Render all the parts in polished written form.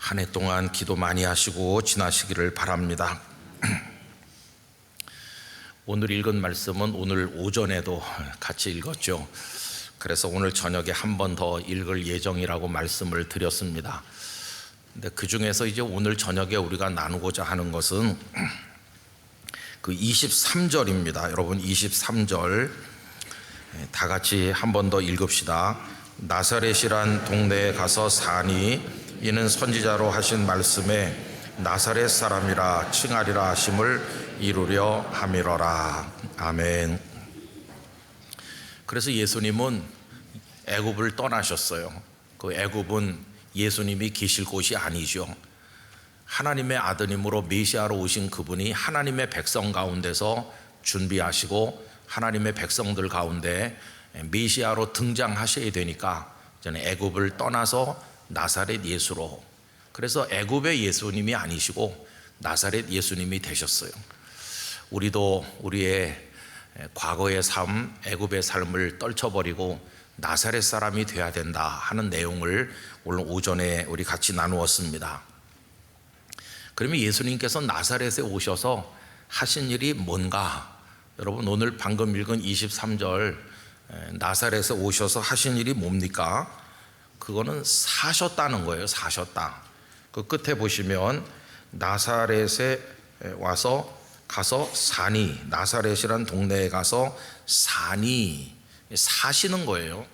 한 해 동안 기도 많이 하시고 지나시기를 바랍니다. 오늘 읽은 말씀은 오늘 오전에도 같이 읽었죠. 그래서 오늘 저녁에 한 번 더 읽을 예정이라고 말씀을 드렸습니다. 근데 그 중에서 이제 오늘 저녁에 우리가 나누고자 하는 것은 그 23절입니다. 여러분 23절 다 같이 한 번 더 읽읍시다. 나사렛이란 동네에 가서 사니 이는 선지자로 하신 말씀에 나사렛 사람이라 칭하리라 하심을 이루려 함이로라. 아멘. 그래서 예수님은 애굽을 떠나셨어요. 그 애굽은 예수님이 계실 곳이 아니죠. 하나님의 아드님으로 메시아로 오신 그분이 하나님의 백성 가운데서 준비하시고 하나님의 백성들 가운데 메시아로 등장하셔야 되니까 저는 애굽을 떠나서 나사렛 예수로, 그래서 애굽의 예수님이 아니시고 나사렛 예수님이 되셨어요. 우리도 우리의 과거의 삶, 애굽의 삶을 떨쳐버리고 나사렛 사람이 되어야 된다 하는 내용을 오늘 오전에 우리 같이 나누었습니다. 그러면 예수님께서 나사렛에 오셔서 하신 일이 뭔가? 여러분 오늘 방금 읽은 23절 나사렛에 오셔서 하신 일이 뭡니까? 그거는 사셨다는 거예요. 사셨다. 그 끝에 보시면 나사렛에 가서 사니, 나사렛이란 동네에 가서 사니, 사시는 거예요.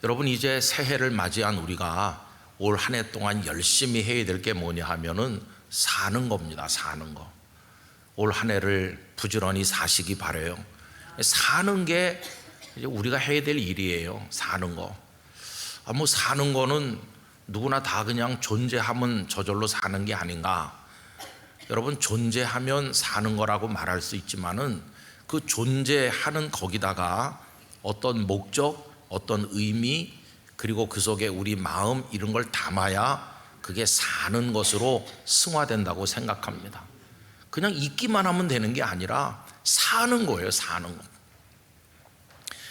여러분 이제 새해를 맞이한 우리가 올 한 해 동안 열심히 해야 될 게 뭐냐 하면은 사는 겁니다. 사는 거. 올 한 해를 부지런히 사시기 바라요. 사는 게 이제 우리가 해야 될 일이에요. 사는 거. 뭐 사는 거는 누구나 다 그냥 존재하면 저절로 사는 게 아닌가. 여러분 존재하면 사는 거라고 말할 수 있지만은 그 존재하는 거기다가 어떤 목적, 어떤 의미, 그리고 그 속에 우리 마음 이런 걸 담아야 그게 사는 것으로 승화된다고 생각합니다. 그냥 있기만 하면 되는 게 아니라 사는 거예요. 사는 거.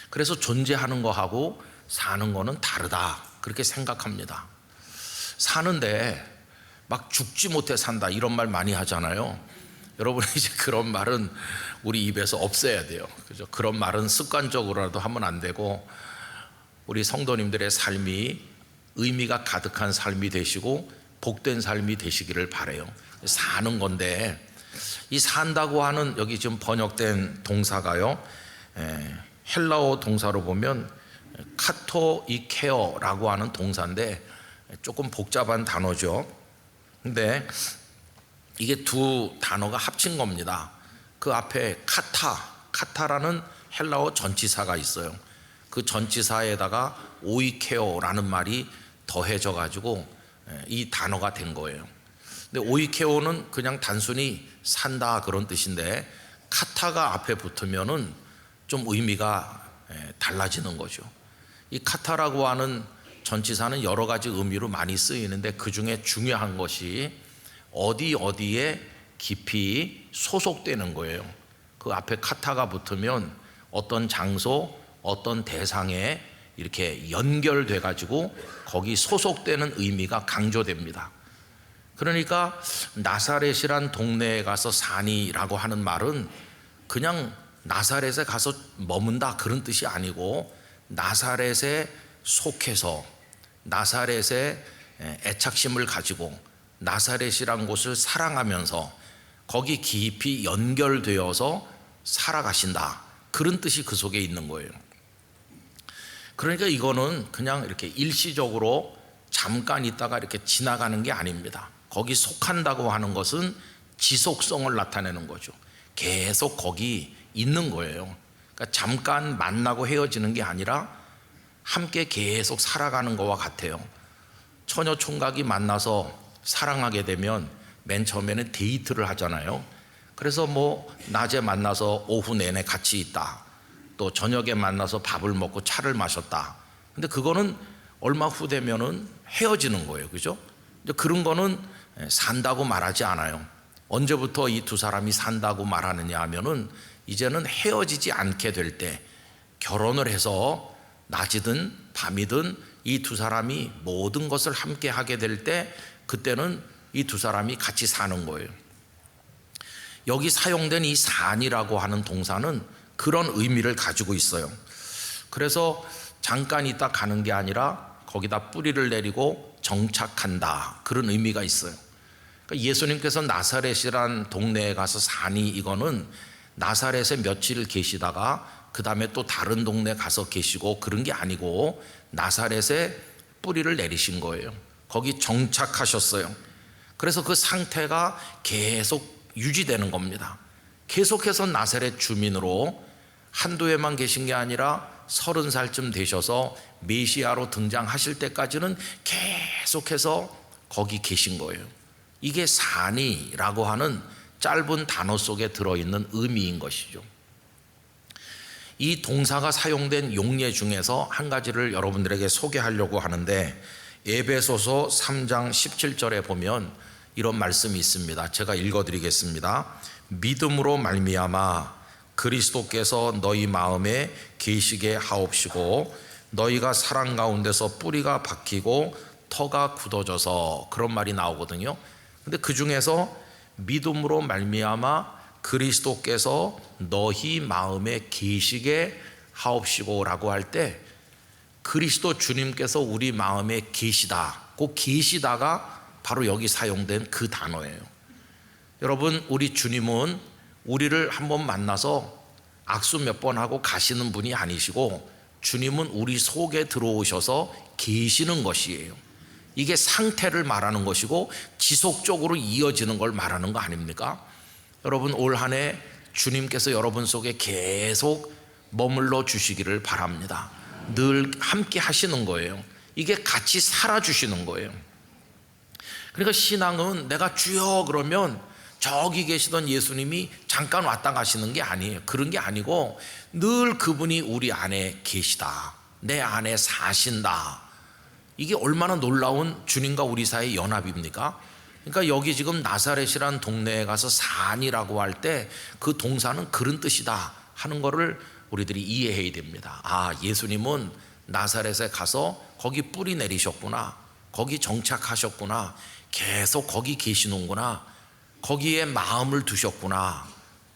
그래서 존재하는 거하고 사는 거는 다르다 그렇게 생각합니다. 사는데 막 죽지 못해 산다 이런 말 많이 하잖아요. 여러분 이제 그런 말은 우리 입에서 없애야 돼요. 그죠? 그런 말은 습관적으로라도 하면 안 되고 우리 성도님들의 삶이 의미가 가득한 삶이 되시고 복된 삶이 되시기를 바라요. 사는 건데 이 산다고 하는 여기 지금 번역된 동사가요, 헬라어 동사로 보면 카토이케어라고 하는 동사인데 조금 복잡한 단어죠. 근데 이게 두 단어가 합친 겁니다. 그 앞에 카타라는 헬라어 전치사가 있어요. 그 전치사에다가 오이케오라는 말이 더해져 가지고 이 단어가 된 거예요. 근데 오이케오는 그냥 단순히 산다 그런 뜻인데 카타가 앞에 붙으면은 좀 의미가 달라지는 거죠. 이 카타라고 하는 전치사는 여러 가지 의미로 많이 쓰이는데 그 중에 중요한 것이 어디에 깊이 소속되는 거예요. 그 앞에 카타가 붙으면 어떤 장소, 어떤 대상에 이렇게 연결돼 가지고 거기 소속되는 의미가 강조됩니다. 그러니까 나사렛이란 동네에 가서 사니라고 하는 말은 그냥 나사렛에 가서 머문다 그런 뜻이 아니고 나사렛에 속해서 나사렛에 애착심을 가지고 나사렛이란 곳을 사랑하면서 거기 깊이 연결되어서 살아가신다 그런 뜻이 그 속에 있는 거예요. 그러니까 이거는 그냥 이렇게 일시적으로 잠깐 있다가 이렇게 지나가는 게 아닙니다. 거기 속한다고 하는 것은 지속성을 나타내는 거죠. 계속 거기 있는 거예요. 그러니까 잠깐 만나고 헤어지는 게 아니라 함께 계속 살아가는 것과 같아요. 처녀 총각이 만나서 사랑하게 되면 맨 처음에는 데이트를 하잖아요. 그래서 뭐 낮에 만나서 오후 내내 같이 있다, 또 저녁에 만나서 밥을 먹고 차를 마셨다. 근데 그거는 얼마 후 되면은 헤어지는 거예요. 그죠? 그런 거는 산다고 말하지 않아요. 언제부터 이 두 사람이 산다고 말하느냐 하면은 이제는 헤어지지 않게 될 때, 결혼을 해서 낮이든 밤이든 이 두 사람이 모든 것을 함께 하게 될 때 그때는 이 두 사람이 같이 사는 거예요. 여기 사용된 이 산이라고 하는 동사는 그런 의미를 가지고 있어요. 그래서 잠깐 있다 가는 게 아니라 거기다 뿌리를 내리고 정착한다, 그런 의미가 있어요. 그러니까 예수님께서 나사렛이란 동네에 가서 사니, 이거는 나사렛에 며칠 계시다가 그 다음에 또 다른 동네 가서 계시고 그런 게 아니고 나사렛에 뿌리를 내리신 거예요. 거기 정착하셨어요. 그래서 그 상태가 계속 유지되는 겁니다. 계속해서 나사렛 주민으로 한두 해만 계신 게 아니라 30살쯤 되셔서 메시아로 등장하실 때까지는 계속해서 거기 계신 거예요. 이게 산이라고 하는 짧은 단어 속에 들어있는 의미인 것이죠. 이 동사가 사용된 용례 중에서 한 가지를 여러분들에게 소개하려고 하는데, 에베소서 3장 17절에 보면 이런 말씀이 있습니다. 제가 읽어드리겠습니다. 믿음으로 말미암아 그리스도께서 너희 마음에 계시게 하옵시고 너희가 사랑 가운데서 뿌리가 박히고 터가 굳어져서, 그런 말이 나오거든요. 근데 그 중에서 믿음으로 말미암아 그리스도께서 너희 마음에 계시게 하옵시고 라고 할 때, 그리스도 주님께서 우리 마음에 계시다, 그 계시다가 바로 여기 사용된 그 단어예요. 여러분, 우리 주님은 우리를 한번 만나서 악수 몇 번 하고 가시는 분이 아니시고, 주님은 우리 속에 들어오셔서 계시는 것이에요. 이게 상태를 말하는 것이고 지속적으로 이어지는 걸 말하는 거 아닙니까? 여러분, 올 한 해 주님께서 여러분 속에 계속 머물러 주시기를 바랍니다. 늘 함께 하시는 거예요. 이게 같이 살아주시는 거예요. 그러니까 신앙은 내가 주여 그러면 저기 계시던 예수님이 잠깐 왔다 가시는 게 아니에요. 그런 게 아니고 늘 그분이 우리 안에 계시다, 내 안에 사신다. 이게 얼마나 놀라운 주님과 우리 사이의 연합입니까? 그러니까 여기 지금 나사렛이란 동네에 가서 산이라고 할 때 그 동사는 그런 뜻이다 하는 거를 우리들이 이해해야 됩니다. 아, 예수님은 나사렛에 가서 거기 뿌리 내리셨구나, 거기 정착하셨구나, 계속 거기 계시는구나, 거기에 마음을 두셨구나,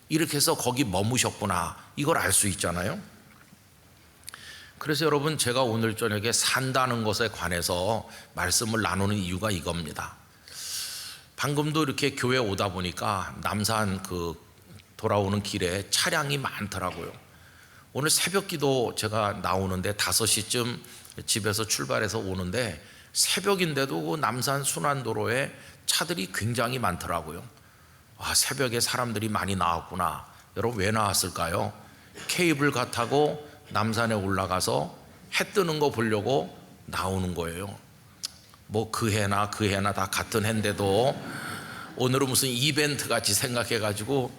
이렇게 해서 거기 머무셨구나, 이걸 알 수 있잖아요. 그래서 여러분, 제가 오늘 저녁에 산다는 것에 관해서 말씀을 나누는 이유가 이겁니다. 방금도 이렇게 교회 오다 보니까 남산 돌아오는 길에 차량이 많더라고요. 오늘 새벽 기도 제가 나오는데 5시쯤 집에서 출발해서 오는데 새벽인데도 그 남산 순환도로에 차들이 굉장히 많더라고요. 아, 새벽에 사람들이 많이 나왔구나. 여러분, 왜 나왔을까요? 케이블카 타고 남산에 올라가서 해 뜨는 거 보려고 나오는 거예요. 뭐 그 해나 다 같은 해인데도 오늘은 무슨 이벤트 같이 생각해가지고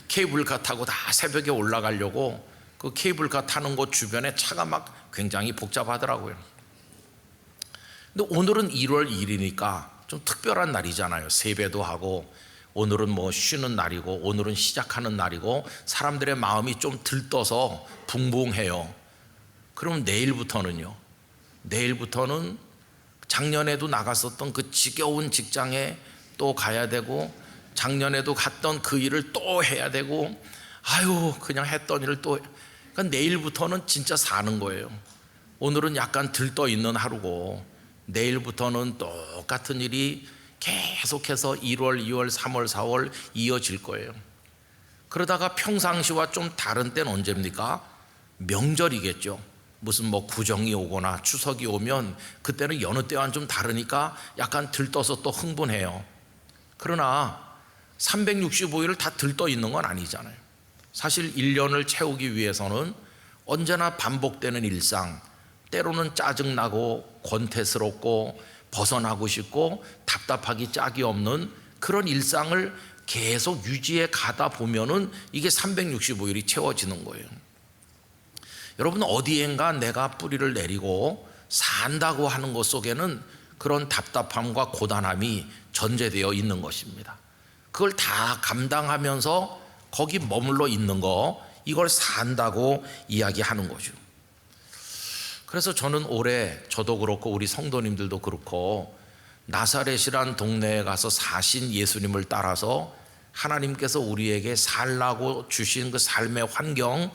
케이블카 타고 다 새벽에 올라가려고 그 케이블카 타는 곳 주변에 차가 막 굉장히 복잡하더라고요. 근데 오늘은 1월 1일이니까 좀 특별한 날이잖아요. 세배도 하고 오늘은 뭐 쉬는 날이고 오늘은 시작하는 날이고 사람들의 마음이 좀 들떠서 붕붕해요. 그럼 내일부터는 작년에도 나갔었던 그 지겨운 직장에 또 가야 되고 작년에도 갔던 그 일을 또 해야 되고, 아유, 그냥 했던 일을 또, 그러니까 내일부터는 진짜 사는 거예요. 오늘은 약간 들떠 있는 하루고 내일부터는 똑같은 일이 계속해서 1월, 2월, 3월, 4월 이어질 거예요. 그러다가 평상시와 좀 다른 때는 언제입니까? 명절이겠죠. 무슨 뭐 구정이 오거나 추석이 오면 그때는 여느 때와는 좀 다르니까 약간 들떠서 또 흥분해요. 그러나 365일을 다 들떠 있는 건 아니잖아요. 사실 1년을 채우기 위해서는 언제나 반복되는 일상, 때로는 짜증나고 권태스럽고 벗어나고 싶고 답답하기 짝이 없는 그런 일상을 계속 유지해 가다 보면은 이게 365일이 채워지는 거예요. 여러분, 어디엔가 내가 뿌리를 내리고 산다고 하는 것 속에는 그런 답답함과 고단함이 전제되어 있는 것입니다. 그걸 다 감당하면서 거기 머물러 있는 거, 이걸 산다고 이야기하는 거죠. 그래서 저는 올해 저도 그렇고 우리 성도님들도 그렇고 나사렛이란 동네에 가서 사신 예수님을 따라서 하나님께서 우리에게 살라고 주신 그 삶의 환경,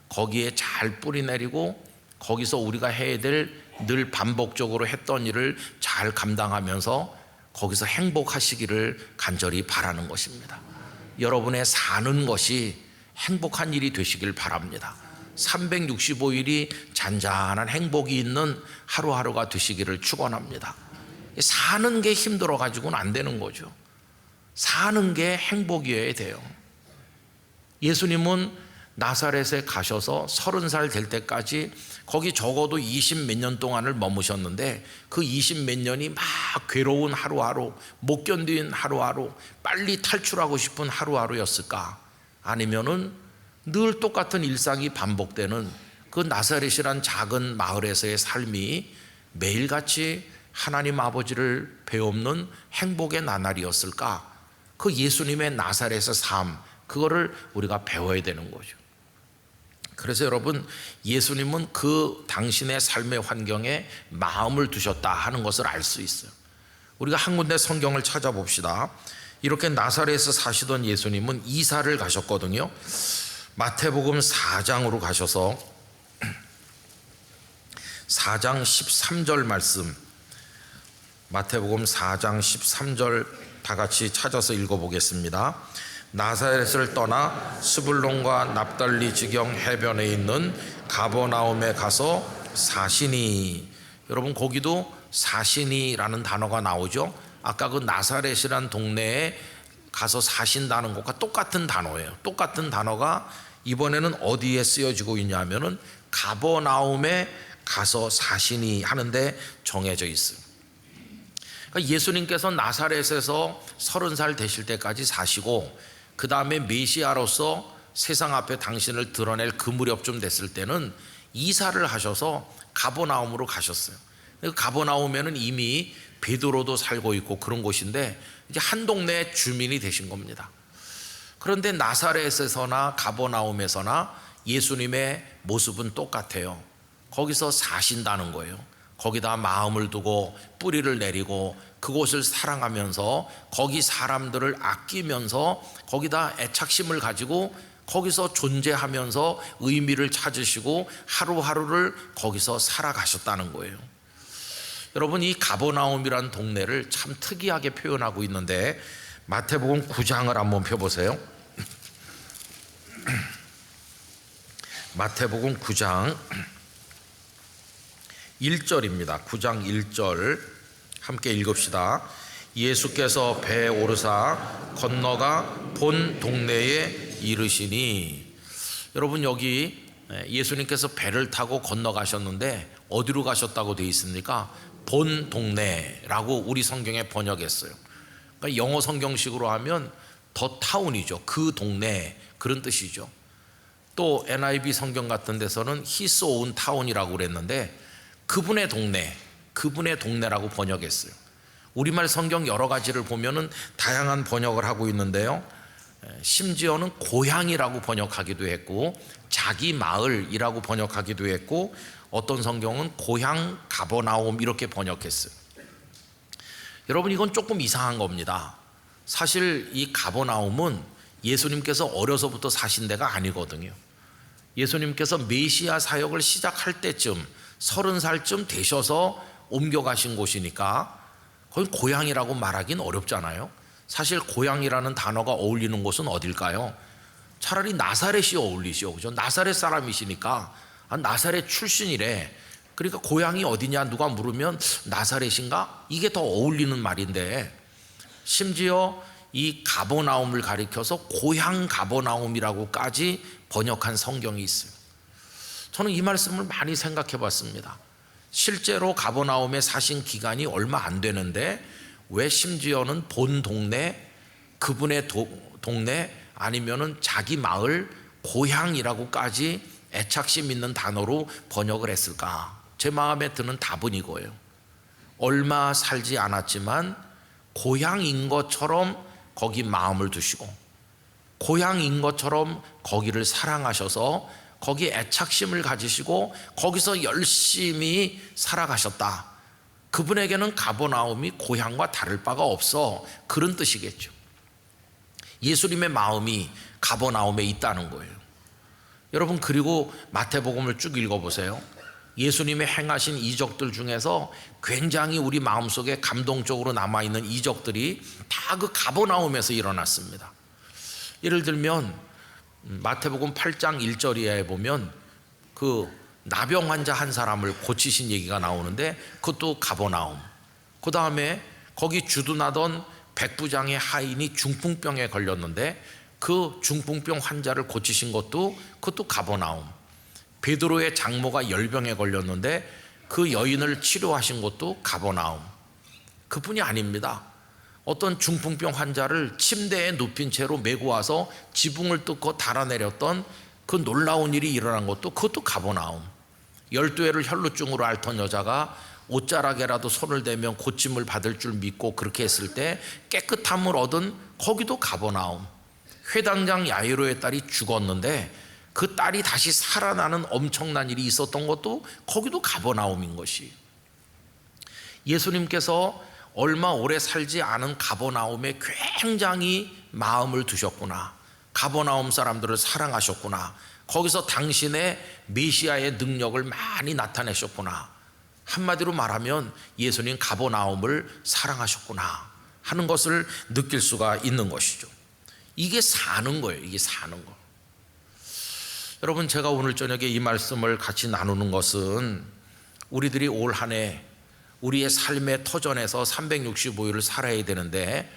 거기에 잘 뿌리내리고 거기서 우리가 해야 될 늘 반복적으로 했던 일을 잘 감당하면서 거기서 행복하시기를 간절히 바라는 것입니다. 여러분의 사는 것이 행복한 일이 되시길 바랍니다. 365일이 잔잔한 행복이 있는 하루하루가 되시기를 축원합니다. 사는 게 힘들어 가지고는 안 되는 거죠. 사는 게 행복이어야 돼요. 예수님은 나사렛에 가셔서 30살 될 때까지 거기 적어도 20 몇 년 동안을 머무셨는데 그 20 몇 년이 막 괴로운 하루하루, 못 견딘 하루하루, 빨리 탈출하고 싶은 하루하루였을까? 아니면은 늘 똑같은 일상이 반복되는 그 나사렛이란 작은 마을에서의 삶이 매일같이 하나님 아버지를 배움는 행복의 나날이었을까? 그 예수님의 나사렛의 삶, 그거를 우리가 배워야 되는 거죠. 그래서 여러분, 예수님은 그 당신의 삶의 환경에 마음을 두셨다 하는 것을 알 수 있어요. 우리가 한 군데 성경을 찾아봅시다. 이렇게 나사렛에서 사시던 예수님은 이사를 가셨거든요. 마태복음 4장으로 가셔서 4장 13절 말씀, 마태복음 4장 13절 다 같이 찾아서 읽어보겠습니다. 나사렛을 떠나 스불론과 납달리 지경 해변에 있는 가버나움에 가서 사시니, 여러분 거기도 사시니라는 단어가 나오죠. 아까 그 나사렛이란 동네에 가서 사신다는 것과 똑같은 단어예요. 똑같은 단어가 이번에는 어디에 쓰여지고 있냐면은 가버나움에 가서 사시니 하는데 정해져 있어요. 그러니까 예수님께서 나사렛에서 30살 되실 때까지 사시고 그 다음에 메시아로서 세상 앞에 당신을 드러낼 그 무렵쯤 됐을 때는 이사를 하셔서 가버나움으로 가셨어요. 가버나움에는 이미 베드로도 살고 있고 그런 곳인데 이제 한 동네의 주민이 되신 겁니다. 그런데 나사렛에서나 가버나움에서나 예수님의 모습은 똑같아요. 거기서 사신다는 거예요. 거기다 마음을 두고 뿌리를 내리고 그곳을 사랑하면서 거기 사람들을 아끼면서 거기다 애착심을 가지고 거기서 존재하면서 의미를 찾으시고 하루하루를 거기서 살아가셨다는 거예요. 여러분, 이 가버나움이란 동네를 참 특이하게 표현하고 있는데 마태복음 9장을 한번 펴보세요. 마태복음 9장 1절입니다. 9장 1절 함께 읽읍시다. 예수께서 배에 오르사 건너가 본 동네에 이르시니, 여러분 여기 예수님께서 배를 타고 건너가셨는데 어디로 가셨다고 되어 있습니까? 본 동네라고 우리 성경에 번역했어요. 그러니까 영어 성경식으로 하면 더 타운이죠. 그 동네, 그런 뜻이죠. 또 NIV 성경 같은 데서는 His own town이라고 그랬는데 그분의 동네, 그분의 동네라고 번역했어요. 우리말 성경 여러 가지를 보면은 다양한 번역을 하고 있는데요. 심지어는 고향이라고 번역하기도 했고 자기 마을이라고 번역하기도 했고 어떤 성경은 고향 가버나움 이렇게 번역했어요. 여러분, 이건 조금 이상한 겁니다. 사실 이 가버나움은 예수님께서 어려서부터 사신 데가 아니거든요. 예수님께서 메시아 사역을 시작할 때쯤 30살쯤 되셔서 옮겨가신 곳이니까 거기 고향이라고 말하기는 어렵잖아요. 사실 고향이라는 단어가 어울리는 곳은 어딜까요? 차라리 나사렛이 어울리죠. 그죠? 나사렛 사람이시니까 나사렛 출신이래. 그러니까 고향이 어디냐 누가 물으면 나사렛인가? 이게 더 어울리는 말인데 심지어 이 가버나움을 가리켜서 고향 가버나움이라고까지 번역한 성경이 있어요. 저는 이 말씀을 많이 생각해 봤습니다. 실제로 가버나움에 사신 기간이 얼마 안 되는데 왜 심지어는 본 동네, 그분의 동네 아니면은 자기 마을, 고향이라고까지 애착심 있는 단어로 번역을 했을까? 제 마음에 드는 답은 이거예요. 얼마 살지 않았지만 고향인 것처럼 거기 마음을 두시고 고향인 것처럼 거기를 사랑하셔서 거기에 애착심을 가지시고 거기서 열심히 살아가셨다. 그분에게는 가버나움이 고향과 다를 바가 없어. 그런 뜻이겠죠. 예수님의 마음이 가버나움에 있다는 거예요. 여러분, 그리고 마태복음을 쭉 읽어보세요. 예수님의 행하신 이적들 중에서 굉장히 우리 마음속에 감동적으로 남아있는 이적들이 다 그 가버나움에서 일어났습니다. 예를 들면 마태복음 8장 1절에 보면 그 나병 환자 한 사람을 고치신 얘기가 나오는데 그것도 가버나움. 그 다음에 거기 주둔하던 백부장의 하인이 중풍병에 걸렸는데 그 중풍병 환자를 고치신 것도 그것도 가버나움. 베드로의 장모가 열병에 걸렸는데 그 여인을 치료하신 것도 가버나움. 그뿐이 아닙니다. 어떤 중풍병 환자를 침대에 눕힌 채로 메고 와서 지붕을 뚫고 달아내렸던 그 놀라운 일이 일어난 것도 그것도 가버나움. 12회를 혈루증으로 앓던 여자가 옷자락에라도 손을 대면 고침을 받을 줄 믿고 그렇게 했을 때 깨끗함을 얻은 거기도 가버나움. 회당장 야이로의 딸이 죽었는데 그 딸이 다시 살아나는 엄청난 일이 있었던 것도 거기도 가버나움인 것이. 예수님께서 얼마 오래 살지 않은 가버나움에 굉장히 마음을 두셨구나. 가버나움 사람들을 사랑하셨구나. 거기서 당신의 메시아의 능력을 많이 나타내셨구나. 한마디로 말하면 예수님 가버나움을 사랑하셨구나 하는 것을 느낄 수가 있는 것이죠. 이게 사는 거예요. 이게 사는 거. 여러분, 제가 오늘 저녁에 이 말씀을 같이 나누는 것은 우리들이 올 한 해 우리의 삶의 터전에서 365일을 살아야 되는데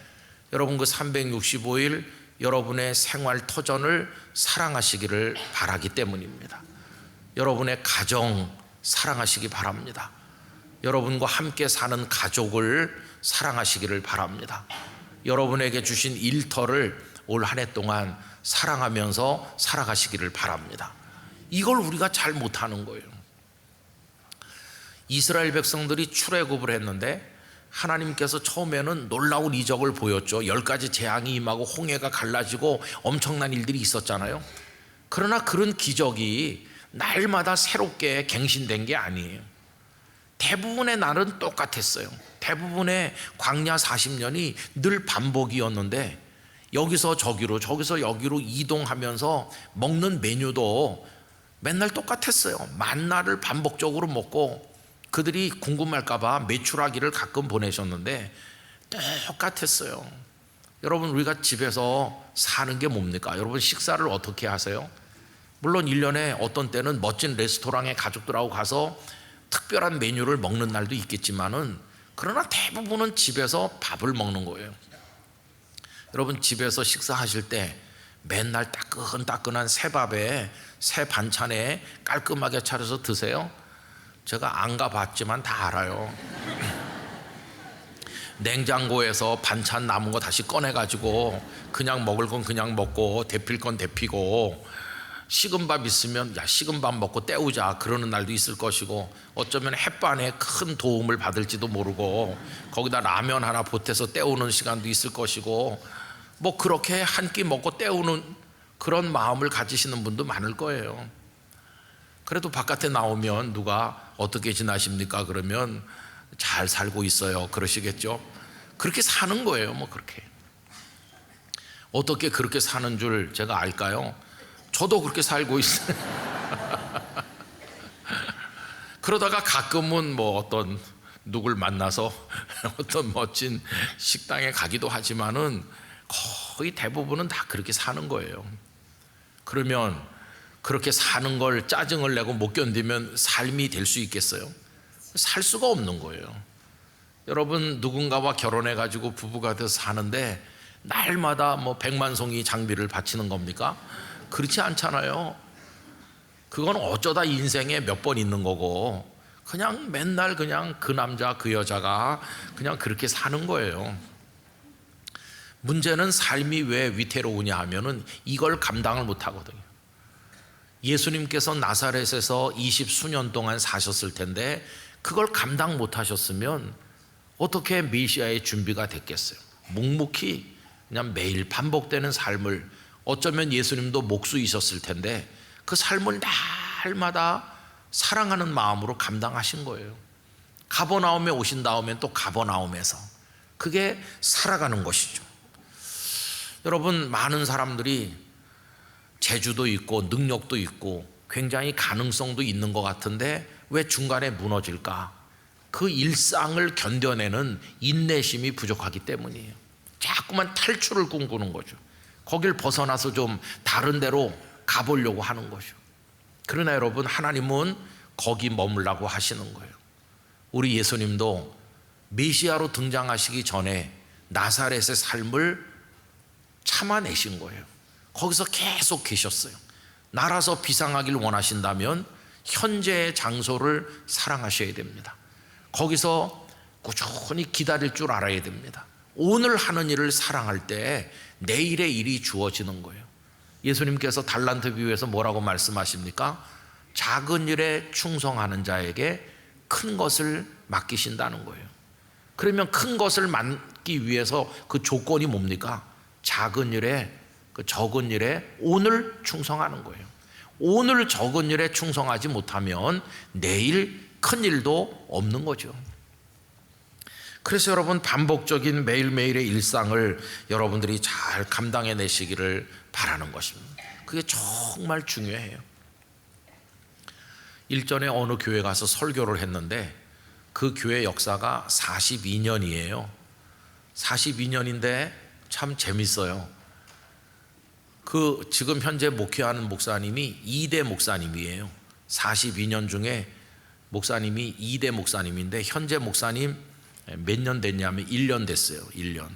여러분, 그 365일 여러분의 생활 터전을 사랑하시기를 바라기 때문입니다. 여러분의 가정 사랑하시기 바랍니다. 여러분과 함께 사는 가족을 사랑하시기를 바랍니다. 여러분에게 주신 일터를 올 한 해 동안 사랑하면서 살아가시기를 바랍니다. 이걸 우리가 잘 못하는 거예요. 이스라엘 백성들이 출애굽을 했는데 하나님께서 처음에는 놀라운 이적을 보였죠. 10가지 재앙이 임하고 홍해가 갈라지고 엄청난 일들이 있었잖아요. 그러나 그런 기적이 날마다 새롭게 갱신된 게 아니에요. 대부분의 날은 똑같았어요. 대부분의 광야 40년이 늘 반복이었는데 여기서 저기로 저기서 여기로 이동하면서 먹는 메뉴도 맨날 똑같았어요. 만나를 반복적으로 먹고 그들이 궁금할까 봐 메추라기를 가끔 보내셨는데 똑같았어요. 여러분, 우리가 집에서 사는 게 뭡니까? 여러분, 식사를 어떻게 하세요? 물론 1년에 어떤 때는 멋진 레스토랑에 가족들하고 가서 특별한 메뉴를 먹는 날도 있겠지만은 그러나 대부분은 집에서 밥을 먹는 거예요. 여러분, 집에서 식사하실 때 맨날 따끈따끈한 새밥에 새 반찬에 깔끔하게 차려서 드세요? 제가 안 가봤지만 다 알아요. 냉장고에서 반찬 남은 거 다시 꺼내가지고 그냥 먹을 건 그냥 먹고 데필 건 데피고 식은 밥 있으면 야 식은 밥 먹고 때우자 그러는 날도 있을 것이고 어쩌면 햇반에 큰 도움을 받을지도 모르고 거기다 라면 하나 보태서 때우는 시간도 있을 것이고 뭐 그렇게 한 끼 먹고 때우는 그런 마음을 가지시는 분도 많을 거예요. 그래도 바깥에 나오면 누가 어떻게 지나십니까? 그러면 잘 살고 있어요 그러시겠죠. 그렇게 사는 거예요. 뭐 그렇게 어떻게 그렇게 사는 줄 제가 알까요? 저도 그렇게 살고 있어요. 그러다가 가끔은 뭐 어떤 누굴 만나서 어떤 멋진 식당에 가기도 하지만은 거의 대부분은 다 그렇게 사는 거예요. 그러면 그렇게 사는 걸 짜증을 내고 못 견디면 삶이 될 수 있겠어요? 살 수가 없는 거예요. 여러분, 누군가와 결혼해 가지고 부부가 돼서 사는데 날마다 뭐 100만 송이 장비를 바치는 겁니까? 그렇지 않잖아요. 그건 어쩌다 인생에 몇 번 있는 거고 그냥 맨날 그냥 그 남자 그 여자가 그냥 그렇게 사는 거예요. 문제는 삶이 왜 위태로우냐 하면은 이걸 감당을 못 하거든요. 예수님께서 나사렛에서 20수년 동안 사셨을 텐데 그걸 감당 못 하셨으면 어떻게 메시아의 준비가 됐겠어요? 묵묵히 그냥 매일 반복되는 삶을, 어쩌면 예수님도 목수이셨을 텐데 그 삶을 날마다 사랑하는 마음으로 감당하신 거예요. 가버나움에 오신 다음엔 또 가버나움에서, 그게 살아가는 것이죠. 여러분, 많은 사람들이 재주도 있고 능력도 있고 굉장히 가능성도 있는 것 같은데 왜 중간에 무너질까? 그 일상을 견뎌내는 인내심이 부족하기 때문이에요. 자꾸만 탈출을 꿈꾸는 거죠. 거길 벗어나서 좀 다른 데로 가보려고 하는 거죠. 그러나 여러분, 하나님은 거기 머물라고 하시는 거예요. 우리 예수님도 메시아로 등장하시기 전에 나사렛의 삶을 참아내신 거예요. 거기서 계속 계셨어요. 날아서 비상하길 원하신다면 현재의 장소를 사랑하셔야 됩니다. 거기서 꾸준히 기다릴 줄 알아야 됩니다. 오늘 하는 일을 사랑할 때 내일의 일이 주어지는 거예요. 예수님께서 달란트 비유에서 뭐라고 말씀하십니까? 작은 일에 충성하는 자에게 큰 것을 맡기신다는 거예요. 그러면 큰 것을 맡기 위해서 그 조건이 뭡니까? 작은 일에, 그 적은 일에 오늘 충성하는 거예요. 오늘 적은 일에 충성하지 못하면 내일 큰 일도 없는 거죠. 그래서 여러분, 반복적인 매일매일의 일상을 여러분들이 잘 감당해내시기를 바라는 것입니다. 그게 정말 중요해요. 일전에 어느 교회 가서 설교를 했는데 그 교회 역사가 42년이에요. 42년인데 참 재밌어요. 그 지금 현재 목회하는 목사님이 2대 목사님이에요. 42년 중에 목사님이 2대 목사님인데 현재 목사님 몇 년 됐냐면 1년 됐어요. 1년.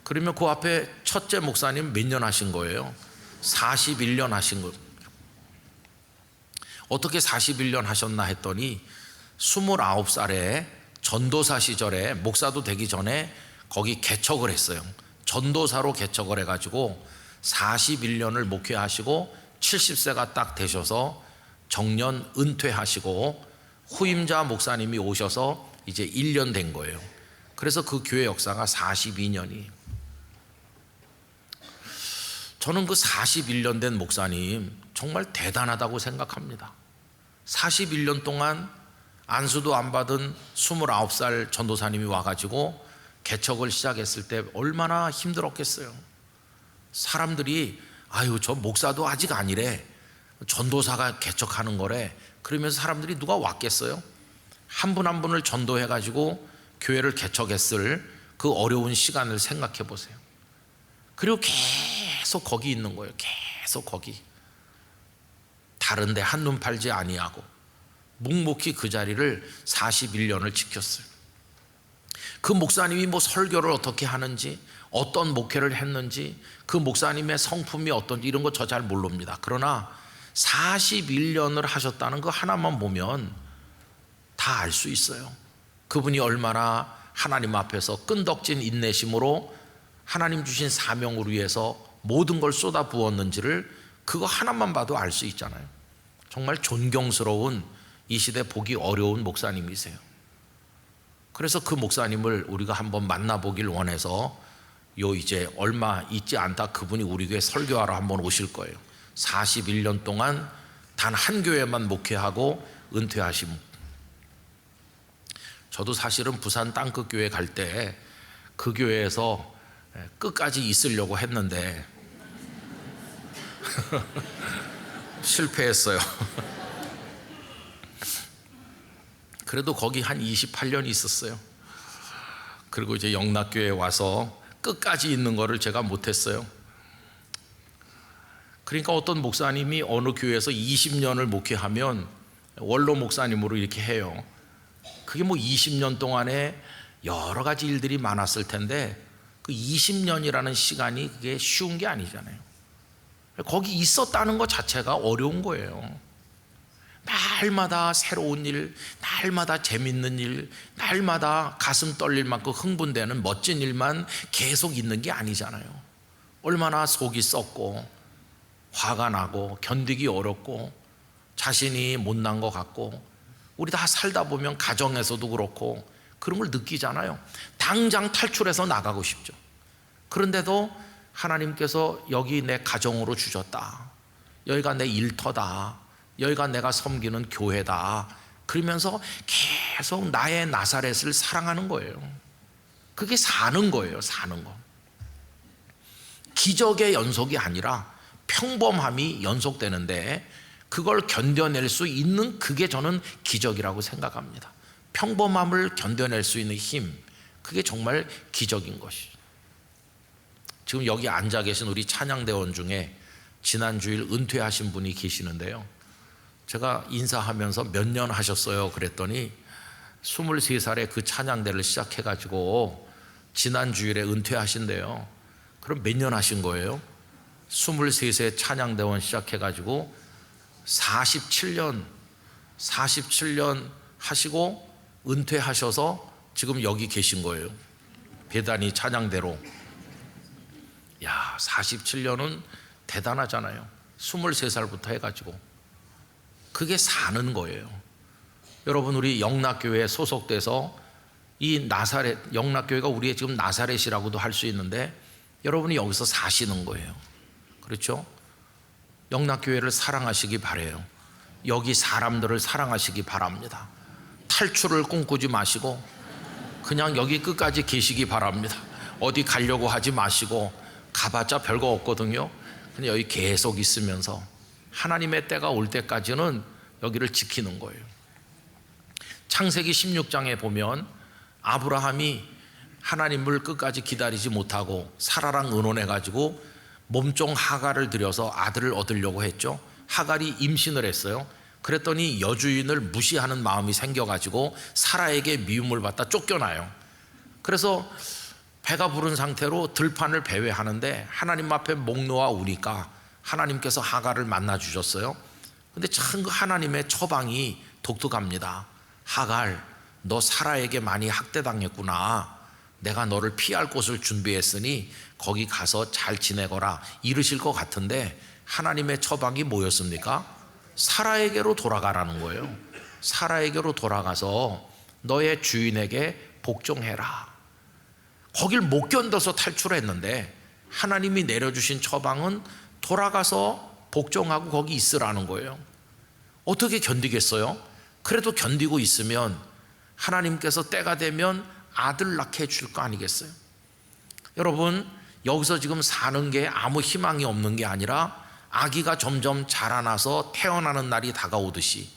그러면 그 앞에 첫째 목사님 몇 년 하신 거예요? 41년 하신 거예요. 어떻게 41년 하셨나 했더니 29살에 전도사 시절에, 목사도 되기 전에 거기 개척을 했어요. 전도사로 개척을 해가지고 41년을 목회하시고 70세가 딱 되셔서 정년 은퇴하시고 후임자 목사님이 오셔서 이제 1년 된 거예요. 그래서 그 교회 역사가 42년이. 저는 그 41년 된 목사님 정말 대단하다고 생각합니다. 41년 동안 안수도 안 받은 29살 전도사님이 와가지고 개척을 시작했을 때 얼마나 힘들었겠어요. 사람들이 아유, 저 목사도 아직 아니래, 전도사가 개척하는 거래, 그러면서 사람들이 누가 왔겠어요? 한 분 한 분을 전도해가지고 교회를 개척했을 그 어려운 시간을 생각해 보세요. 그리고 계속 거기 있는 거예요. 계속 거기. 다른데 한눈 팔지 아니하고 묵묵히 그 자리를 41년을 지켰어요. 그 목사님이 뭐 설교를 어떻게 하는지, 어떤 목회를 했는지, 그 목사님의 성품이 어떤지 이런 거 저 잘 모릅니다. 그러나 41년을 하셨다는 거 하나만 보면 다 알 수 있어요. 그분이 얼마나 하나님 앞에서 끈덕진 인내심으로 하나님 주신 사명을 위해서 모든 걸 쏟아 부었는지를 그거 하나만 봐도 알 수 있잖아요. 정말 존경스러운, 이 시대 보기 어려운 목사님이세요. 그래서 그 목사님을 우리가 한번 만나보길 원해서 이제 얼마 있지 않다 그분이 우리 교회 설교하러 한번 오실 거예요. 41년 동안 단 한 교회만 목회하고 은퇴하신. 저도 사실은 부산 땅끝 교회 갈 때 그 교회에서 끝까지 있으려고 했는데 실패했어요. 그래도 거기 한 28년 있었어요. 그리고 이제 영락교회에 와서 끝까지 있는 거를 제가 못했어요. 그러니까 어떤 목사님이 어느 교회에서 20년을 목회하면 원로 목사님으로 이렇게 해요. 그게 뭐 20년 동안에 여러 가지 일들이 많았을 텐데 그 20년이라는 시간이 그게 쉬운 게 아니잖아요. 거기 있었다는 것 자체가 어려운 거예요. 날마다 새로운 일, 날마다 재밌는 일, 날마다 가슴 떨릴 만큼 흥분되는 멋진 일만 계속 있는 게 아니잖아요. 얼마나 속이 썩고 화가 나고 견디기 어렵고 자신이 못난 것 같고, 우리 다 살다 보면 가정에서도 그렇고 그런 걸 느끼잖아요. 당장 탈출해서 나가고 싶죠. 그런데도 하나님께서 여기 내 가정으로 주셨다, 여기가 내 일터다, 여기가 내가 섬기는 교회다, 그러면서 계속 나의 나사렛을 사랑하는 거예요. 그게 사는 거예요. 사는 거. 기적의 연속이 아니라 평범함이 연속되는데 그걸 견뎌낼 수 있는, 그게 저는 기적이라고 생각합니다. 평범함을 견뎌낼 수 있는 힘, 그게 정말 기적인 것이죠. 지금 여기 앉아 계신 우리 찬양대원 중에 지난 주일 은퇴하신 분이 계시는데요, 제가 인사하면서 몇 년 하셨어요 그랬더니 23살에 그 찬양대를 시작해가지고 지난 주일에 은퇴하신대요. 그럼 몇 년 하신 거예요? 23세 찬양대원 시작해가지고 47년 하시고 은퇴하셔서 지금 여기 계신 거예요. 배단위 찬양대로. 야, 47년은 대단하잖아요. 23살부터 해가지고. 그게 사는 거예요. 여러분, 우리 영락교회에 소속돼서 이 나사렛, 영락교회가 우리의 지금 나사렛이라고도 할 수 있는데 여러분이 여기서 사시는 거예요. 그렇죠? 영락교회를 사랑하시기 바라요. 여기 사람들을 사랑하시기 바랍니다. 탈출을 꿈꾸지 마시고 그냥 여기 끝까지 계시기 바랍니다. 어디 가려고 하지 마시고, 가봤자 별거 없거든요. 그냥 여기 계속 있으면서 하나님의 때가 올 때까지는 여기를 지키는 거예요. 창세기 16장에 보면 아브라함이 하나님을 끝까지 기다리지 못하고 사라랑 의논해가지고 몸종 하갈을 들여서 아들을 얻으려고 했죠. 하갈이 임신을 했어요. 그랬더니 여주인을 무시하는 마음이 생겨가지고 사라에게 미움을 받다 쫓겨나요. 그래서 배가 부른 상태로 들판을 배회하는데 하나님 앞에 목 놓아 우니까 하나님께서 하갈을 만나 주셨어요. 근데 참 그 하나님의 처방이 독특합니다. 하갈, 너 사라에게 많이 학대당했구나. 내가 너를 피할 곳을 준비했으니 거기 가서 잘 지내거라 이러실 것 같은데 하나님의 처방이 뭐였습니까? 사라에게로 돌아가라는 거예요. 사라에게로 돌아가서 너의 주인에게 복종해라. 거길 못 견뎌서 탈출했는데 하나님이 내려주신 처방은 돌아가서 복종하고 거기 있으라는 거예요. 어떻게 견디겠어요? 그래도 견디고 있으면 하나님께서 때가 되면 아들 낳게 해줄 거 아니겠어요? 여러분, 여기서 지금 사는 게 아무 희망이 없는 게 아니라 아기가 점점 자라나서 태어나는 날이 다가오듯이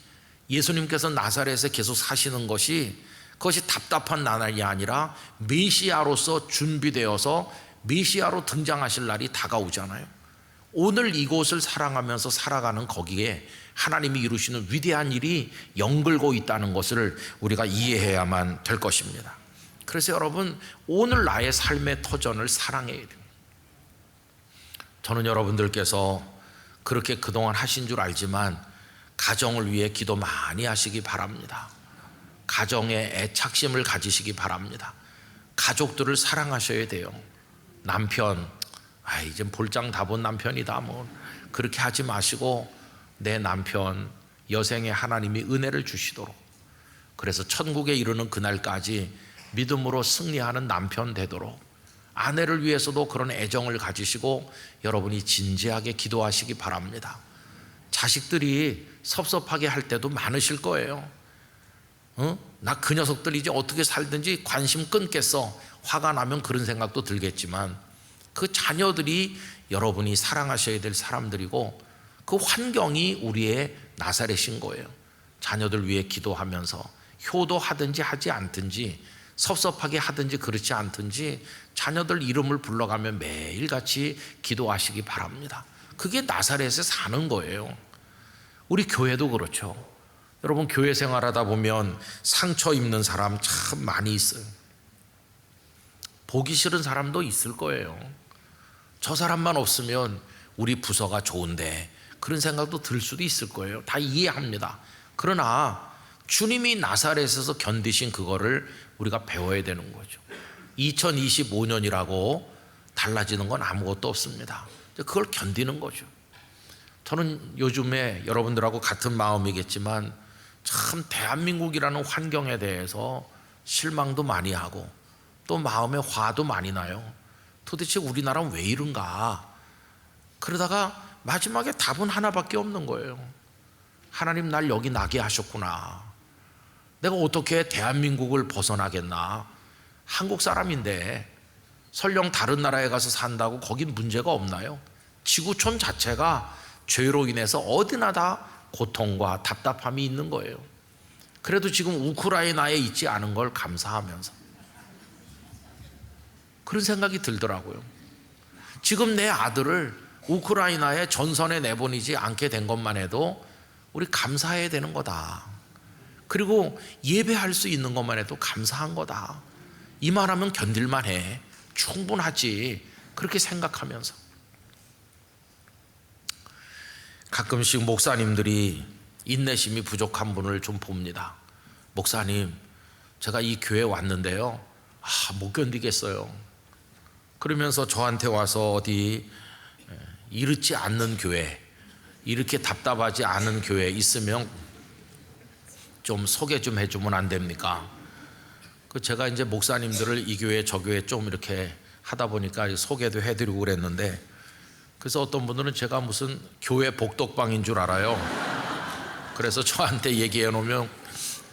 예수님께서 나사렛에 계속 사시는 것이, 그것이 답답한 날이 아니라 메시아로서 준비되어서 메시아로 등장하실 날이 다가오잖아요. 오늘 이곳을 사랑하면서 살아가는 거기에 하나님이 이루시는 위대한 일이 연결고 있다는 것을 우리가 이해해야만 될 것입니다. 그래서 여러분, 오늘 나의 삶의 터전을 사랑해야 돼요. 저는 여러분들께서 그렇게 그동안 하신 줄 알지만 가정을 위해 기도 많이 하시기 바랍니다. 가정에 애착심을 가지시기 바랍니다. 가족들을 사랑하셔야 돼요. 남편, 이젠 볼장 다 본 남편이다, 뭐 그렇게 하지 마시고 내 남편, 여생에 하나님이 은혜를 주시도록, 그래서 천국에 이르는 그날까지 믿음으로 승리하는 남편 되도록 아내를 위해서도 그런 애정을 가지시고 여러분이 진지하게 기도하시기 바랍니다. 자식들이 섭섭하게 할 때도 많으실 거예요. 나 그 녀석들 이제 어떻게 살든지 관심 끊겠어. 화가 나면 그런 생각도 들겠지만 그 자녀들이 여러분이 사랑하셔야 될 사람들이고 그 환경이 우리의 나사렛인 거예요. 자녀들 위해 기도하면서 효도하든지 하지 않든지, 섭섭하게 하든지 그렇지 않든지 자녀들 이름을 불러가며 매일같이 기도하시기 바랍니다. 그게 나사렛에 사는 거예요. 우리 교회도 그렇죠. 여러분, 교회 생활하다 보면 상처 입는 사람 참 많이 있어요. 보기 싫은 사람도 있을 거예요. 저 사람만 없으면 우리 부서가 좋은데, 그런 생각도 들 수도 있을 거예요. 다 이해합니다. 그러나 주님이 나사렛에서 견디신 그거를 우리가 배워야 되는 거죠. 2025년이라고 달라지는 건 아무것도 없습니다. 그걸 견디는 거죠. 저는 요즘에 여러분들하고 같은 마음이겠지만 참 대한민국이라는 환경에 대해서 실망도 많이 하고 또 마음에 화도 많이 나요. 도대체 우리나라는 왜 이런가? 그러다가 마지막에 답은 하나밖에 없는 거예요. 하나님, 날 여기 나게 하셨구나. 내가 어떻게 대한민국을 벗어나겠나. 한국 사람인데 설령 다른 나라에 가서 산다고 거긴 문제가 없나요? 지구촌 자체가 죄로 인해서 어디나 다 고통과 답답함이 있는 거예요. 그래도 지금 우크라이나에 있지 않은 걸 감사하면서 그런 생각이 들더라고요. 지금 내 아들을 우크라이나에 전선에 내보내지 않게 된 것만 해도 우리 감사해야 되는 거다. 그리고 예배할 수 있는 것만 해도 감사한 거다. 이 말하면 견딜만 해. 충분하지. 그렇게 생각하면서 가끔씩 목사님들이 인내심이 부족한 분을 좀 봅니다. 목사님, 제가 이 교회 왔는데요, 못 견디겠어요. 그러면서 저한테 와서 어디 이렇지 않는 교회, 이렇게 답답하지 않은 교회 있으면 좀 소개 좀 해주면 안 됩니까? 제가 이제 목사님들을 이 교회 저 교회 좀 이렇게 하다 보니까 소개도 해드리고 그랬는데, 그래서 어떤 분들은 제가 무슨 교회 복덕방인 줄 알아요. 그래서 저한테 얘기해 놓으면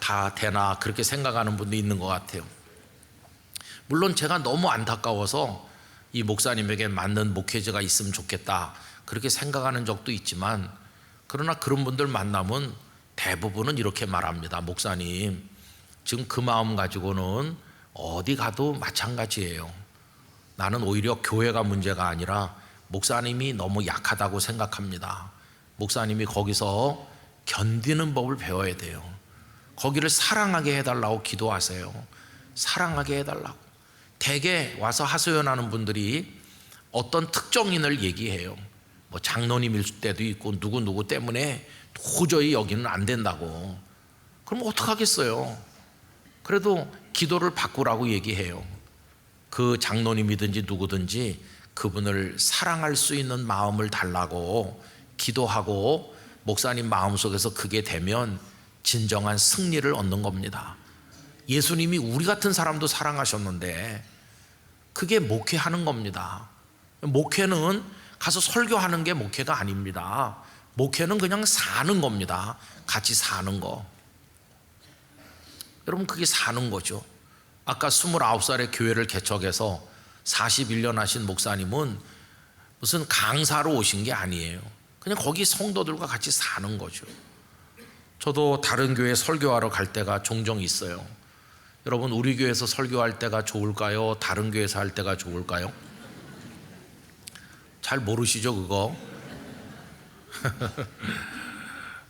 다 되나 그렇게 생각하는 분도 있는 것 같아요. 물론 제가 너무 안타까워서 이 목사님에게 맞는 목회자가 있으면 좋겠다 그렇게 생각하는 적도 있지만, 그러나 그런 분들 만나면 대부분은 이렇게 말합니다. 목사님, 지금 그 마음 가지고는 어디 가도 마찬가지예요. 나는 오히려 교회가 문제가 아니라 목사님이 너무 약하다고 생각합니다. 목사님이 거기서 견디는 법을 배워야 돼요. 거기를 사랑하게 해달라고 기도하세요. 사랑하게 해달라고. 대개 와서 하소연하는 분들이 어떤 특정인을 얘기해요. 뭐 장로님일 때도 있고 누구 때문에 도저히 여기는 안 된다고. 그럼 어떡하겠어요? 그래도 기도를 바꾸라고 얘기해요. 그 장로님이든지 누구든지 그분을 사랑할 수 있는 마음을 달라고 기도하고 목사님 마음속에서 그게 되면 진정한 승리를 얻는 겁니다. 예수님이 우리 같은 사람도 사랑하셨는데 그게 목회하는 겁니다. 목회는 가서 설교하는 게 목회가 아닙니다. 목회는 그냥 사는 겁니다. 같이 사는 거. 여러분, 그게 사는 거죠. 아까 29살에 교회를 개척해서 41년 하신 목사님은 무슨 강사로 오신 게 아니에요. 그냥 거기 성도들과 같이 사는 거죠. 저도 다른 교회 설교하러 갈 때가 종종 있어요. 여러분, 우리 교회에서 설교할 때가 좋을까요? 다른 교회에서 할 때가 좋을까요? 잘 모르시죠, 그거?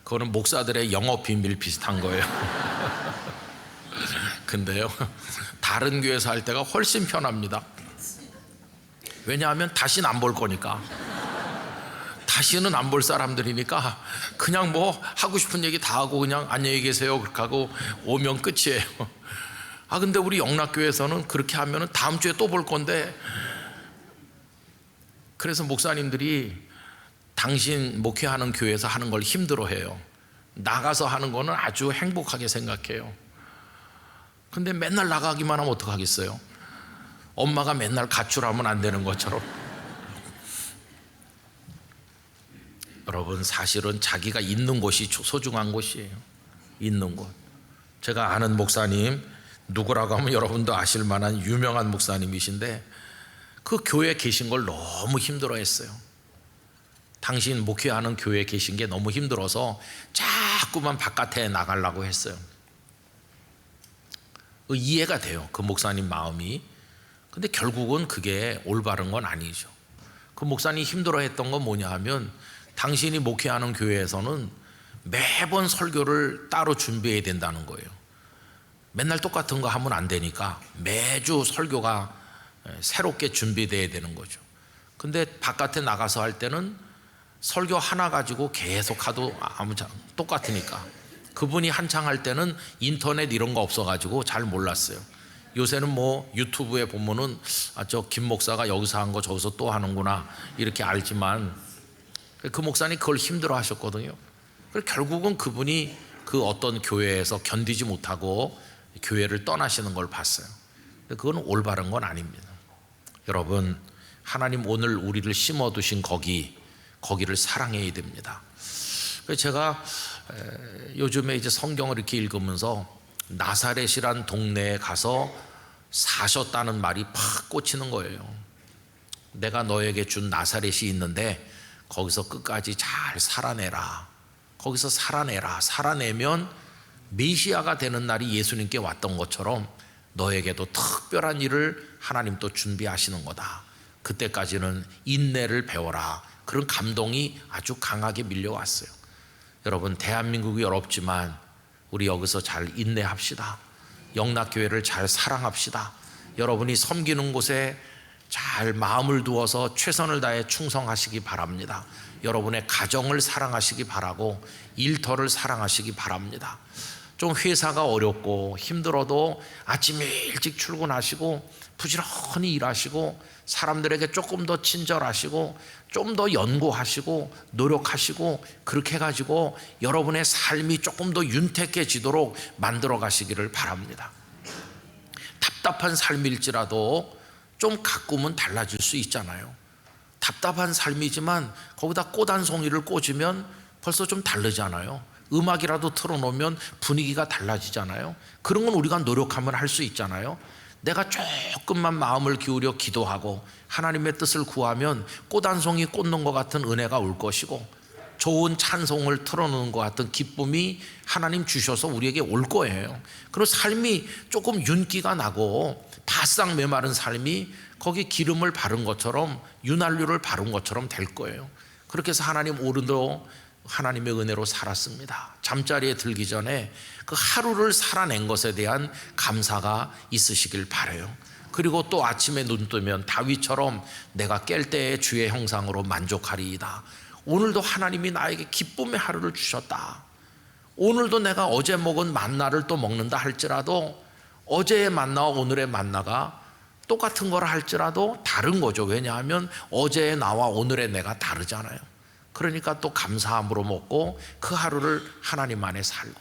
그거는 목사들의 영업 비밀 비슷한 거예요. 근데요, 다른 교회에서 할 때가 훨씬 편합니다. 왜냐하면 다시는 안 볼 거니까. 다시는 안 볼 사람들이니까 그냥 뭐 하고 싶은 얘기 다 하고 그냥 안녕히 계세요 그렇게 하고 오면 끝이에요. 근데 우리 영락교회에서는 그렇게 하면 다음 주에 또 볼 건데, 그래서 목사님들이 당신 목회하는 교회에서 하는 걸 힘들어해요. 나가서 하는 거는 아주 행복하게 생각해요. 근데 맨날 나가기만 하면 어떡하겠어요? 엄마가 맨날 가출하면 안 되는 것처럼. 여러분, 사실은 자기가 있는 곳이 소중한 곳이에요. 있는 곳. 제가 아는 목사님, 누구라고 하면 여러분도 아실 만한 유명한 목사님이신데 그 교회에 계신 걸 너무 힘들어했어요. 당신 목회하는 교회에 계신 게 너무 힘들어서 자꾸만 바깥에 나가려고 했어요. 이해가 돼요, 그 목사님 마음이. 근데 결국은 그게 올바른 건 아니죠. 그 목사님이 힘들어했던 건 뭐냐 하면, 당신이 목회하는 교회에서는 매번 설교를 따로 준비해야 된다는 거예요. 맨날 똑같은 거 하면 안 되니까 매주 설교가 새롭게 준비돼야 되는 거죠. 근데 바깥에 나가서 할 때는 설교 하나 가지고 계속 하도 똑같으니까. 그분이 한창 할 때는 인터넷 이런 거 없어가지고 잘 몰랐어요. 요새는 뭐 유튜브에 보면은 저 김 목사가 여기서 한 거 저기서 또 하는구나 이렇게 알지만, 그 목사님 그걸 힘들어 하셨거든요. 결국은 그분이 그 어떤 교회에서 견디지 못하고 교회를 떠나시는 걸 봤어요. 그건 올바른 건 아닙니다. 여러분, 하나님 오늘 우리를 심어두신 거기를 사랑해야 됩니다. 그래서 제가 요즘에 이제 성경을 이렇게 읽으면서 나사렛이란 동네에 가서 사셨다는 말이 팍 꽂히는 거예요. 내가 너에게 준 나사렛이 있는데 거기서 끝까지 잘 살아내라. 거기서 살아내라. 살아내면 메시아가 되는 날이 예수님께 왔던 것처럼 너에게도 특별한 일을 하나님 또 준비하시는 거다. 그때까지는 인내를 배워라. 그런 감동이 아주 강하게 밀려왔어요. 여러분, 대한민국이 어렵지만 우리 여기서 잘 인내합시다. 영락교회를 잘 사랑합시다. 여러분이 섬기는 곳에 잘 마음을 두어서 최선을 다해 충성하시기 바랍니다. 여러분의 가정을 사랑하시기 바라고 일터를 사랑하시기 바랍니다. 좀 회사가 어렵고 힘들어도 아침에 일찍 출근하시고 부지런히 일하시고 사람들에게 조금 더 친절하시고 좀 더 연구하시고 노력하시고 그렇게 해가지고 여러분의 삶이 조금 더 윤택해지도록 만들어 가시기를 바랍니다. 답답한 삶일지라도 좀 가꾸면 달라질 수 있잖아요. 답답한 삶이지만 거기다 꽃 한 송이를 꽂으면 벌써 좀 다르잖아요. 음악이라도 틀어놓으면 분위기가 달라지잖아요. 그런 건 우리가 노력하면 할 수 있잖아요. 내가 조금만 마음을 기울여 기도하고 하나님의 뜻을 구하면 꽃 한 송이 꽂는 것 같은 은혜가 올 것이고 좋은 찬송을 틀어놓는 것 같은 기쁨이 하나님 주셔서 우리에게 올 거예요. 그리고 삶이 조금 윤기가 나고 바싹 메마른 삶이 거기 기름을 바른 것처럼 윤활유를 바른 것처럼 될 거예요. 그렇게 해서 하나님 오늘도 하나님의 은혜로 살았습니다. 잠자리에 들기 전에 그 하루를 살아낸 것에 대한 감사가 있으시길 바라요. 그리고 또 아침에 눈 뜨면 다윗처럼 내가 깰 때의 주의 형상으로 만족하리이다. 오늘도 하나님이 나에게 기쁨의 하루를 주셨다. 오늘도 내가 어제 먹은 만나를 또 먹는다 할지라도 어제의 만나와 오늘의 만나가 똑같은 거라 할지라도 다른 거죠. 왜냐하면 어제의 나와 오늘의 내가 다르잖아요. 그러니까 또 감사함으로 먹고 그 하루를 하나님 안에 살고.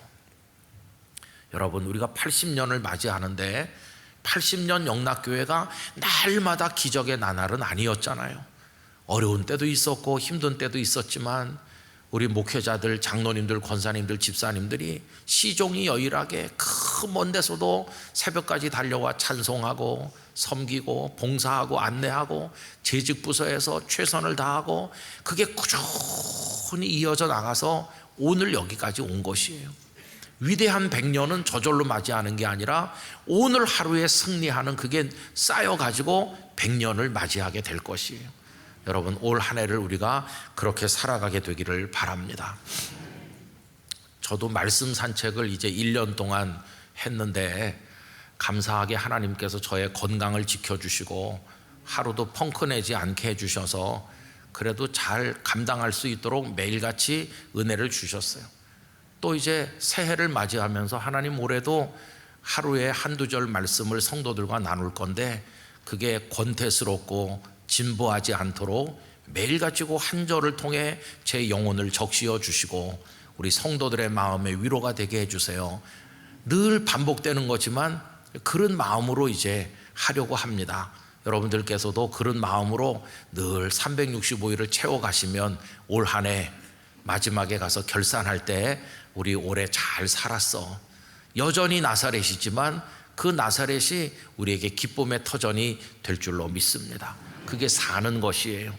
여러분, 우리가 80년을 맞이하는데 80년 영락교회가 날마다 기적의 나날은 아니었잖아요. 어려운 때도 있었고 힘든 때도 있었지만 우리 목회자들, 장로님들, 권사님들, 집사님들이 시종이 여일하게 그 먼 데서도 새벽까지 달려와 찬송하고 섬기고 봉사하고 안내하고 재직부서에서 최선을 다하고 그게 꾸준히 이어져 나가서 오늘 여기까지 온 것이에요. 위대한 100년은 저절로 맞이하는 게 아니라 오늘 하루에 승리하는 그게 쌓여가지고 100년을 맞이하게 될 것이에요. 여러분, 올 한 해를 우리가 그렇게 살아가게 되기를 바랍니다. 저도 말씀 산책을 이제 1년 동안 했는데 감사하게 하나님께서 저의 건강을 지켜주시고 하루도 펑크내지 않게 해주셔서 그래도 잘 감당할 수 있도록 매일같이 은혜를 주셨어요. 또 이제 새해를 맞이하면서 하나님 올해도 하루에 한두 절 말씀을 성도들과 나눌 건데 그게 권태스럽고 진보하지 않도록 매일같이 그 한 절을 통해 제 영혼을 적시어 주시고 우리 성도들의 마음에 위로가 되게 해주세요. 늘 반복되는 거지만 그런 마음으로 이제 하려고 합니다. 여러분들께서도 그런 마음으로 늘 365일을 채워가시면 올 한 해 마지막에 가서 결산할 때 우리 올해 잘 살았어. 여전히 나사렛이지만 그 나사렛이 우리에게 기쁨의 터전이 될 줄로 믿습니다. 그게 사는 것이에요.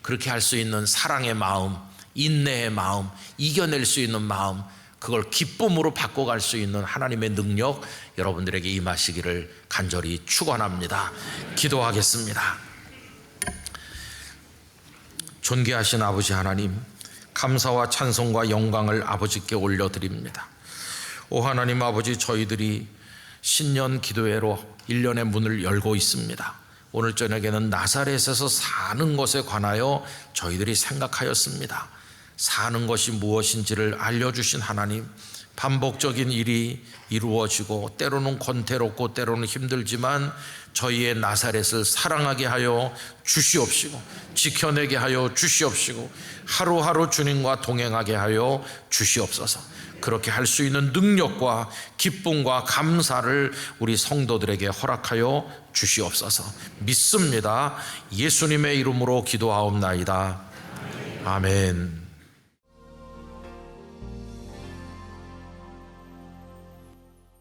그렇게 할 수 있는 사랑의 마음, 인내의 마음, 이겨낼 수 있는 마음, 그걸 기쁨으로 바꿔갈 수 있는 하나님의 능력 여러분들에게 임하시기를 간절히 축원합니다. 기도하겠습니다. 존귀하신 아버지 하나님, 감사와 찬송과 영광을 아버지께 올려드립니다. 오 하나님 아버지, 저희들이 신년 기도회로 1년의 문을 열고 있습니다. 오늘 저녁에는 나사렛에서 사는 것에 관하여 저희들이 생각하였습니다. 사는 것이 무엇인지를 알려주신 하나님, 반복적인 일이 이루어지고 때로는 권태롭고 때로는 힘들지만 저희의 나사렛을 사랑하게 하여 주시옵시고 지켜내게 하여 주시옵시고 하루하루 주님과 동행하게 하여 주시옵소서. 그렇게 할 수 있는 능력과 기쁨과 감사를 우리 성도들에게 허락하여 주시옵소서. 믿습니다. 예수님의 이름으로 기도하옵나이다. 아멘.